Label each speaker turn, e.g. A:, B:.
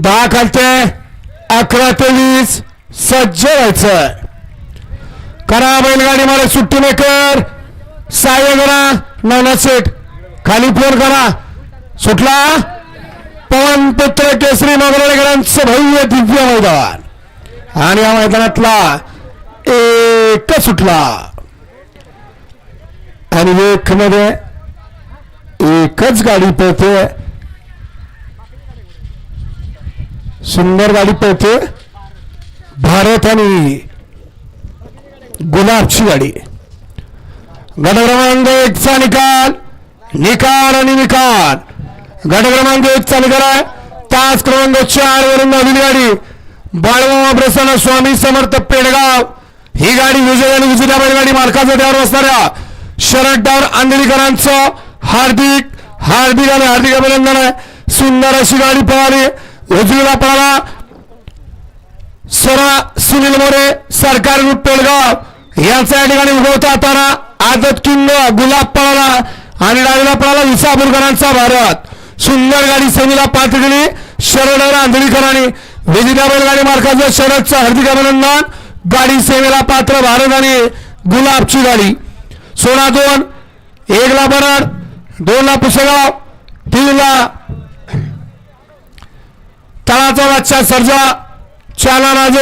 A: 10 खालते 11 ते 20 सज्ज व्हायचं. करा बैलगाडी मला सुट्टी मेकर सहाय्य करा. नवनाथ शेठ खाली फोन करा. सुटला पवन पुत्र केसरी मोगरेकरांचं भव्य दिव्य मैदान आणि या मैदानातला एक सुटला आणि एक मध्ये एकच गाडी पळते. सुंदर गाडी पळते. भारत आणि गुलाबची गाडी. गट क्रमांक 1 चा निकाल निकाल आणि निकाल. गट क्रमांक 1 चा निकाल आहे. तास क्रमांक 4 वरून नवीन गाडी बाळवा प्रसन्न स्वामी समर्थ पेडगाव ही गाडी विजय आणि विजेत्या बैलगाडी मालकाचा त्यावर असणाऱ्या शरददार आंधळीकरांचं हार्दिक हार्दिक आणि हार्दिक अभिनंदन आहे. सुंदर अशी गाडी पळाली. उजवीला पळाला सरा सुनील मोरे सरकार ग्रुप पेडगाव यांचा या ठिकाणी उगवता हाताना आदत किंग गुलाब पळाला आणि डावीला पळाला विसापूरकरांचा भारत. सुंदर गाडी सेमीला पात्र केली शरददार आंधळीकरांनी. विजेत्या बैलगाडी मालकाचं शरदचं हार्दिक अभिनंदन. गाडी सेमीला पात्र भारत आणि गुलाबची गाडी. 16-2 1 ला बरड 2 ला पुसेगाव 3 ला तळाचा बादशाह सर्जा 4 ला राजे